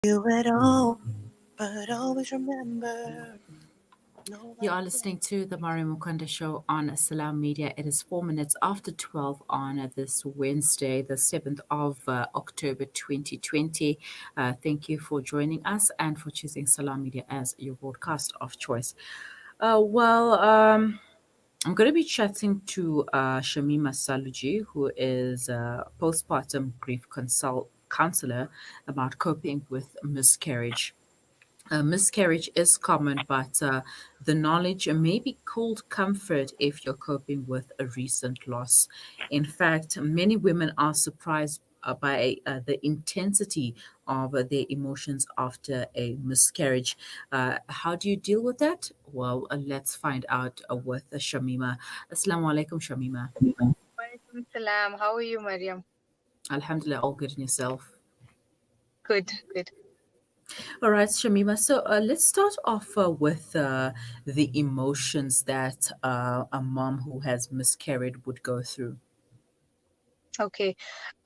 you at all, but always remember. You are listening to the Mari Mukunda Show on Salam Media. It is 4 minutes after 12 on this Wednesday, the 7th of October 2020. Thank you for joining us and for choosing Salam Media as your broadcast of choice. I'm going to be chatting to Shamima Saloojee, who is a postpartum grief counselor, about coping with miscarriage. Miscarriage is common, but the knowledge may be called comfort if you're coping with a recent loss. In fact, many women are surprised by the intensity of their emotions after a miscarriage. How do you deal with that? Well, let's find out with Shamima. Assalamu alaikum, Shamima. Walaikum salam. How are you, Mariam? Alhamdulillah, all good in yourself. Good, good. All right, Shamima. So let's start off with the emotions that a mom who has miscarried would go through. Okay.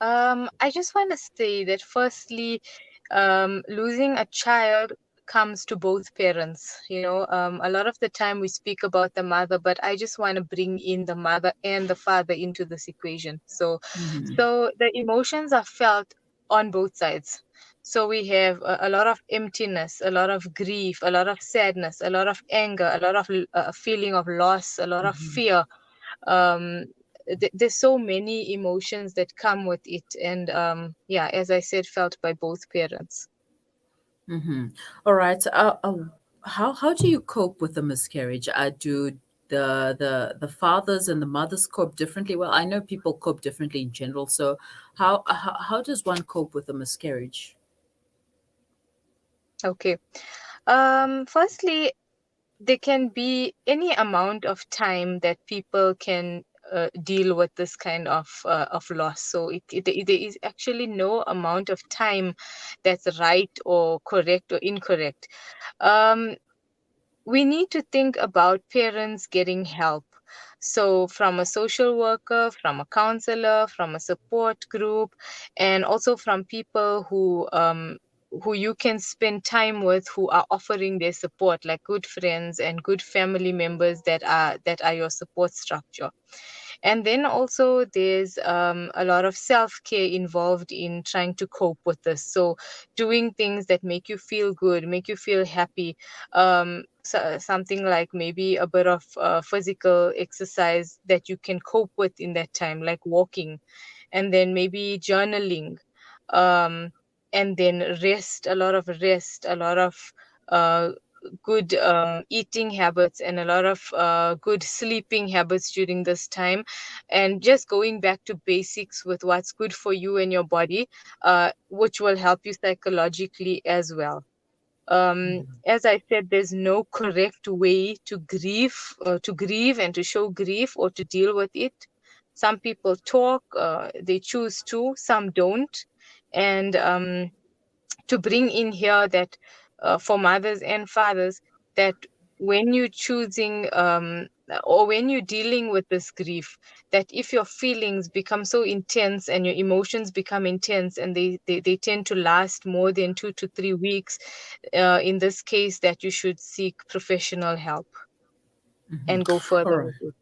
I just want to say that firstly, losing a child comes to both parents. A lot of the time we speak about the mother, but I just want to bring in the mother and the father into this equation. So, Mm-hmm. so the emotions are felt on both sides. So we have a lot of emptiness, a lot of grief, a lot of sadness, a lot of anger, a lot of feeling of loss, a lot of Mm-hmm. fear. um there's so many emotions that come with it, and yeah, as I said, felt by both parents. Mm-hmm. All right. How do you cope with a miscarriage? Do the fathers and the mothers cope differently? Well, I know people cope differently in general. So how does one cope with a miscarriage? Okay. Firstly, there can be any amount of time that people can deal with this kind of loss. So there is actually no amount of time that's right or correct or incorrect. um we need to think about parents getting help. So, from a social worker, from a counselor, from a support group, and also from people who you can spend time with, who are offering their support, like good friends and good family members that are your support structure. And then also there's a lot of self-care involved in trying to cope with this. So doing things that make you feel good, make you feel happy. Something like maybe a bit of physical exercise that you can cope with in that time, like walking, and then maybe journaling, um, and then rest, a lot of rest, a lot of uh, good eating habits, and a lot of good sleeping habits during this time, and just going back to basics with what's good for you and your body, which will help you psychologically as well. As I said, there's no correct way to grieve and to show grief or to deal with it. Some people talk, they choose to, some don't. And to bring in here that for mothers and fathers, that when you're choosing or when you're dealing with this grief, that if your feelings become so intense and your emotions become intense, and they tend to last more than 2 to 3 weeks, in this case, that you should seek professional help Mm-hmm. and go All further right. with it.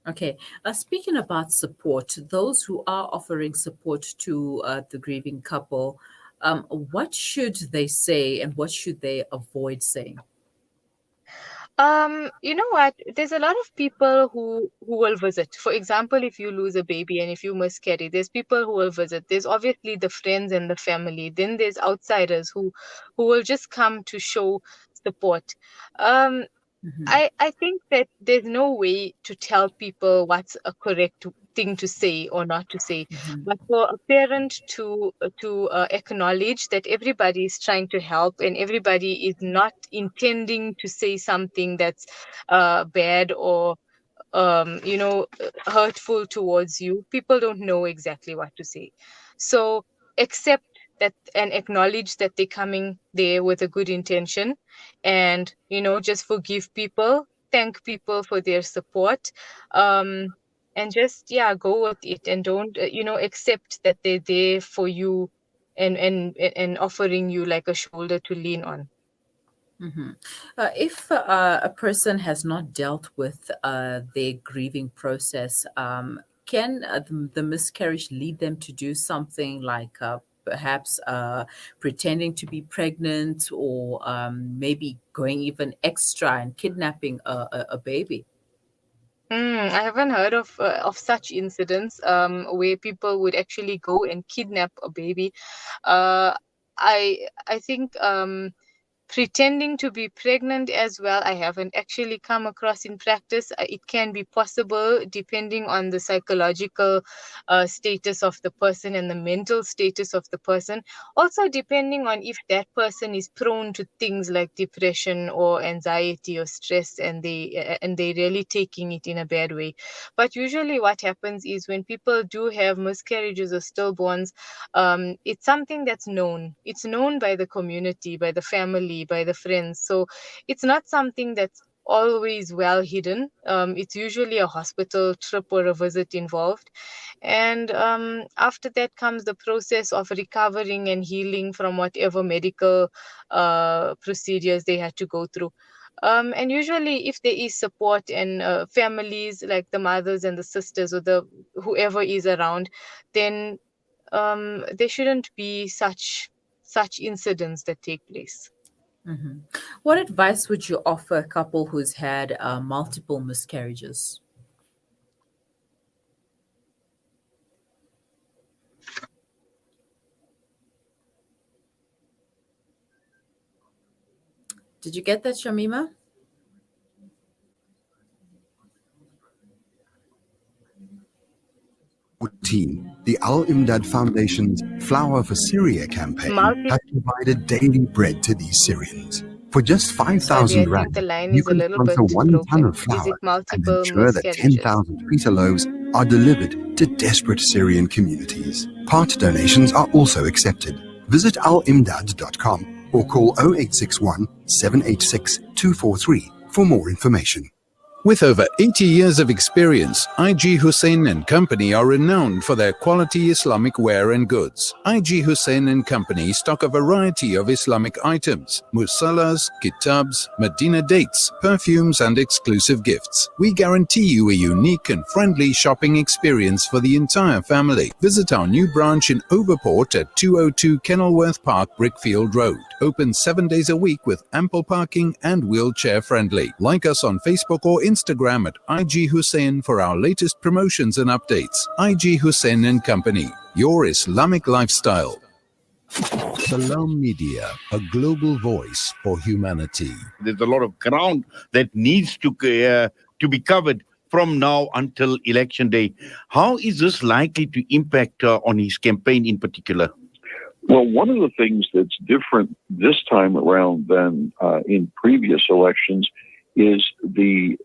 Okay. Speaking about support, those who are offering support to the grieving couple, what should they say and what should they avoid saying? You know what? There's a lot of people who will visit. For example, if you lose a baby and if you miscarry, there's people who will visit. There's obviously the friends and the family. Then there's outsiders who will just come to show support. Um, Mm-hmm. I think that there's no way to tell people what's a correct thing to say or not to say. But for a parent to acknowledge that everybody is trying to help and everybody is not intending to say something that's bad or hurtful towards you. People don't know exactly what to say. So accept that and acknowledge that they're coming there with a good intention, and just forgive people, thank people for their support, and just, yeah, go with it, and don't accept that they're there for you and offering you like a shoulder to lean on. Mhm. If a person has not dealt with their grieving process, can the miscarriage lead them to do something like perhaps pretending to be pregnant, or maybe going even extra and kidnapping a baby? I haven't heard of such incidents where people would actually go and kidnap a baby. Uh, I think pretending to be pregnant as well, I haven't actually come across in practice. It can be possible depending on the psychological status of the person and the mental status of the person. Also, depending on if that person is prone to things like depression or anxiety or stress, and they really taking it in a bad way. But usually, what happens is when people do have miscarriages or stillborns, it's something that's known. It's known by the community, by the family, by the friends. So it's not something that's always well hidden. It's usually a hospital trip or a visit involved. And after that comes the process of recovering and healing from whatever medical procedures they had to go through. And usually, if there is support and families like the mothers and the sisters or the whoever is around, then there shouldn't be such incidents that take place. Hmm. What advice would you offer a couple who's had multiple miscarriages? Did you get that, Shamima? The Al Imdad Foundation's Flower for Syria campaign Multi has provided daily bread to these Syrians. For just Sorry, I 5,000 think the rand, line you is a can little bit sponsor 1 ton broken. of Is flour it and multiple ensure that miscarriages? 10,000 pita loaves are delivered to desperate Syrian communities. Part donations are also accepted. Visit alimdad.com or call 0861 786 243 for more information. With over 80 years of experience, IG Hussein and Company are renowned for their quality Islamic wear and goods. IG Hussein and Company stock a variety of Islamic items, musallas, kitabs, Medina dates, perfumes and exclusive gifts. We guarantee you a unique and friendly shopping experience for the entire family. Visit our new branch in Overport at 202 Kenilworth Park, Brickfield Road. Open 7 days a week with ample parking and wheelchair friendly. Like us on Facebook or Instagram at IG Hussein for our latest promotions and updates. IG Hussein and Company, your Islamic lifestyle. Salam Media, a global voice for humanity. There's a lot of ground that needs to be covered from now until election day. How is this likely to impact on his campaign in particular? Well, one of the things that's different this time around than in previous elections is the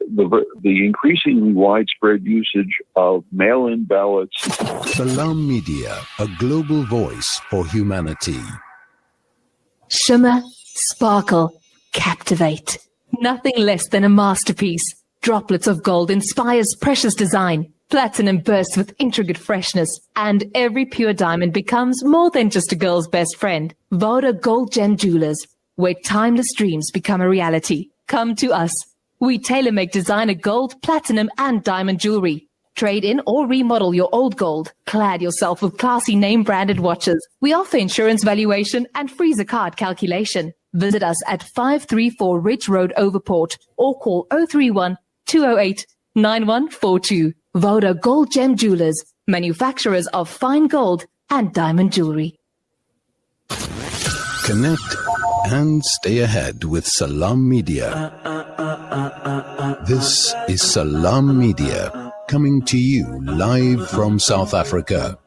increasingly widespread usage of mail-in ballots. Salam Media, a global voice for humanity. Shimmer, sparkle, captivate. Nothing less than a masterpiece. Droplets of gold inspires precious design. Platinum bursts with intricate freshness, and every pure diamond becomes more than just a girl's best friend. Voda Gold Gem Jewelers, where timeless dreams become a reality. Come to us. We tailor-make designer gold, platinum, and diamond jewelry. Trade in or remodel your old gold. Clad yourself with classy name-branded watches. We offer insurance valuation and free zakat calculation. Visit us at 534 Ridge Road, Overport, or call 031 208 9142. Voda Gold Gem Jewelers, manufacturers of fine gold and diamond jewelry. Connect and stay ahead with Salam Media. This is Salam Media, coming to you live from South Africa.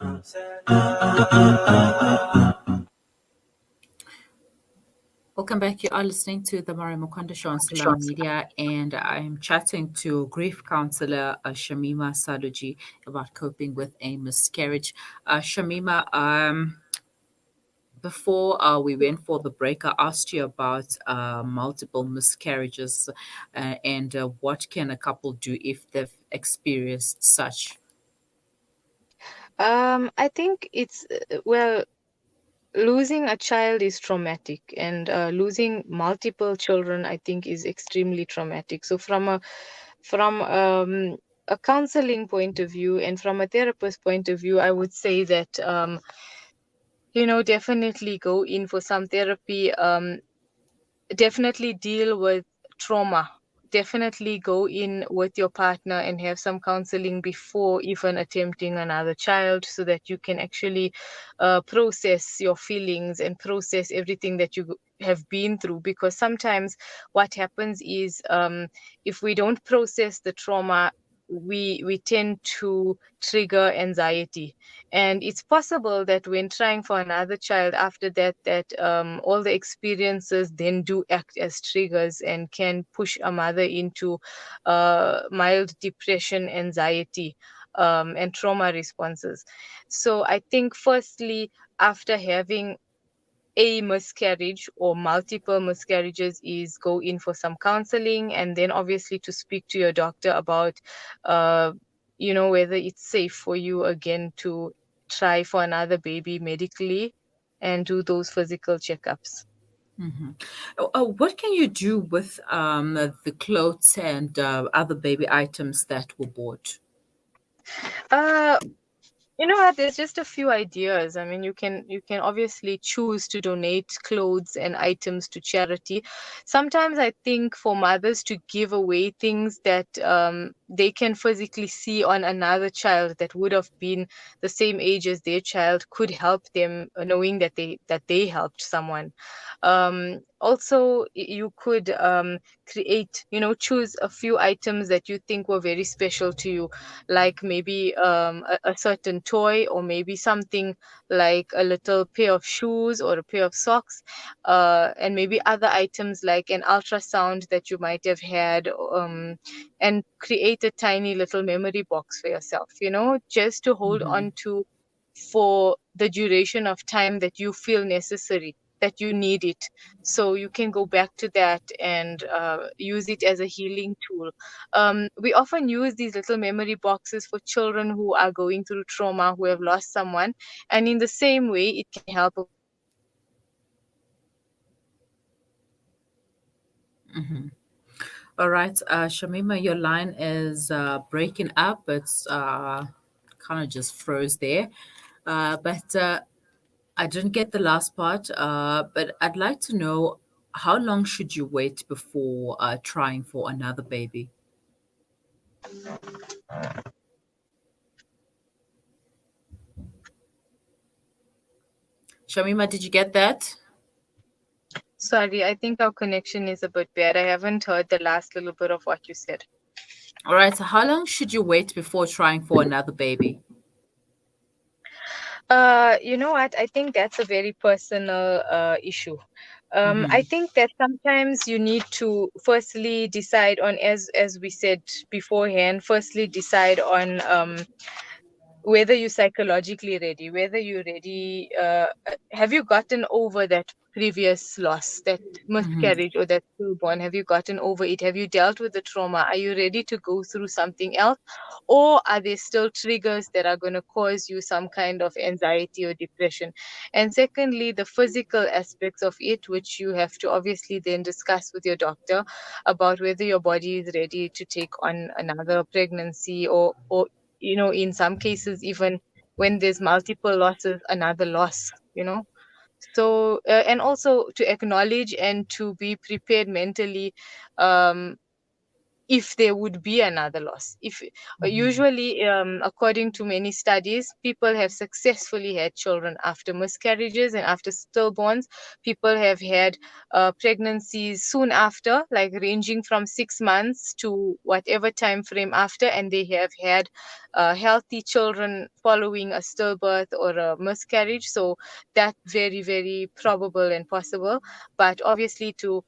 Welcome back. You are listening to the Mari Mukonda Show on Salam Media, and I'm chatting to grief counselor Shamima Saloojee about coping with a miscarriage. Shamima, before we went for the break, I asked you about multiple miscarriages and what can a couple do if they've experienced such? I think it's well, Losing a child is traumatic, and losing multiple children, I think, is extremely traumatic. So from a counseling point of view and from a therapist point of view, I would say that definitely go in for some therapy. Definitely deal with trauma. Definitely go in with your partner and have some counseling before even attempting another child, so that you can actually process your feelings and process everything that you have been through. Because sometimes what happens is, if we don't process the trauma, we tend to trigger anxiety. And it's possible that when trying for another child after that all the experiences then do act as triggers and can push a mother into mild depression, anxiety, and trauma responses. So I think firstly, after having a miscarriage or multiple miscarriages, is go in for some counseling, and then obviously to speak to your doctor about uh, whether it's safe for you again to try for another baby medically and do those physical checkups. Mhm. What can you do with the clothes and other baby items that were bought? uh You know what? There's just a few ideas. I mean, you can obviously choose to donate clothes and items to charity. Sometimes I think for mothers to give away things that they can physically see on another child that would have been the same age as their child could help them, knowing that they helped someone. Also, you could create, choose a few items that you think were very special to you, like maybe a certain toy, or maybe something like a little pair of shoes or a pair of socks, and maybe other items like an ultrasound that you might have had, and create a tiny little memory box for yourself, just to hold Mm-hmm. on to for the duration of time that you feel necessary, that you need it. So you can go back to that and use it as a healing tool. We often use these little memory boxes for children who are going through trauma, who have lost someone. And in the same way, it can help. Mm-hmm. All right, Shamima, your line is breaking up. It's kind of just froze there. But I didn't get the last part. But I'd like to know, how long should you wait before trying for another baby? Shamima, did you get that? Sorry, I think our connection is a bit bad. I haven't heard the last little bit of what you said. All right, so how long should you wait before trying for another baby? You know what? I think that's a very personal issue. I Mm-hmm. think that sometimes you need to firstly decide on, as we said beforehand, firstly decide on whether you're psychologically ready, whether you're ready. Have you gotten over that previous loss, that Mm-hmm. miscarriage or that stillborn? Have you gotten over it? Have you dealt with the trauma? Are you ready to go through something else? Or are there still triggers that are going to cause you some kind of anxiety or depression? And secondly, the physical aspects of it, which you have to obviously then discuss with your doctor about whether your body is ready to take on another pregnancy, or in some cases, even when there's multiple losses, another loss, so and also to acknowledge and to be prepared mentally, um, if there would be another loss. If Mm-hmm. usually, according to many studies, people have successfully had children after miscarriages and after stillborns. People have had pregnancies soon after, like ranging from 6 months to whatever time frame after, and they have had healthy children following a stillbirth or a miscarriage. So that's very, very probable and possible. But obviously, to,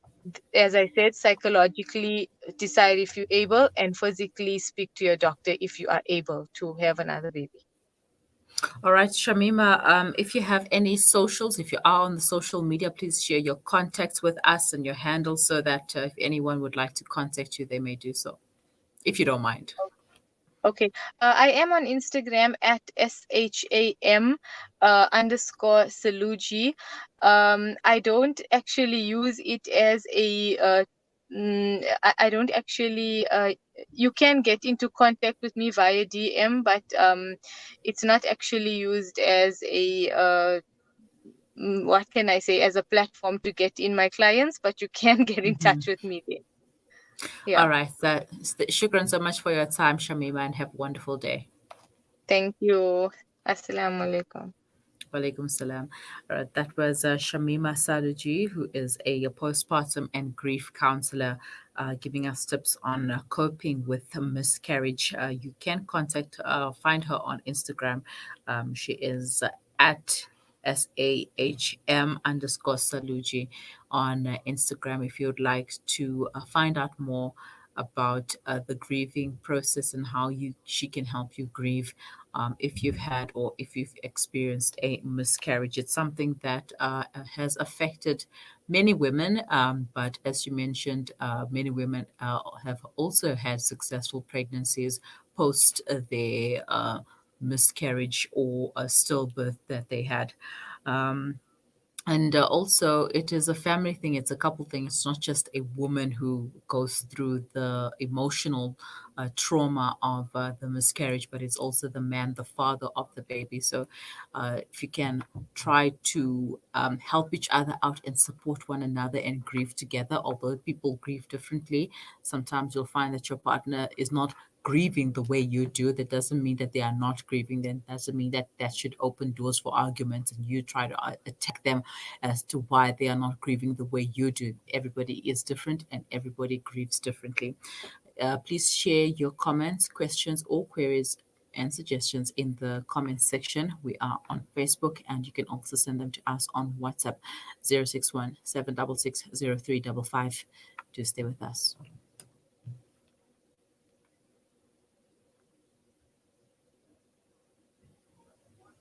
as I said, psychologically decide if you're able, and physically speak to your doctor if you are able to have another baby. All right, Shamima, if you have any socials, if you are on the social media, please share your contacts with us and your handles, so that if anyone would like to contact you, they may do so, if you don't mind. Okay. I am on Instagram at SHAM underscore Saloojee. I don't actually use it as a I don't actually you can get into contact with me via DM, but it's not actually used as a what can I say, as a platform to get in my clients, but you can get in touch with me there. All Yeah. right. Shukran so much for your time, Shamima, and have a wonderful day. Thank you. Assalamu alaikum. Walaikum salam. All right, that was Shamima Saloojee, who is a postpartum and grief counselor, giving us tips on coping with a miscarriage. You can find her on Instagram. She is at SAHM underscore Saloojee on Instagram if you'd like to find out more about the grieving process and how she can help you grieve if you've had or if you've experienced a miscarriage. It's something that has affected many women, but as you mentioned, many women have also had successful pregnancies post their miscarriage or a stillbirth that they had. Um, and also, it is a family thing. It's a couple thing. It's not just a woman who goes through the emotional trauma of the miscarriage, but it's also the man, the father of the baby. So, if you can try to help each other out and support one another and grieve together, although people grieve differently, sometimes you'll find that your partner is not grieving the way you do. That doesn't mean that they are not grieving. Then doesn't mean that that should open doors for arguments and you try to attack them as to why they are not grieving the way you do. Everybody is different and everybody grieves differently. Please share your comments, questions, or queries and suggestions in the comments section. We are on Facebook and you can also send them to us on WhatsApp 061 766 0355. Do stay with us.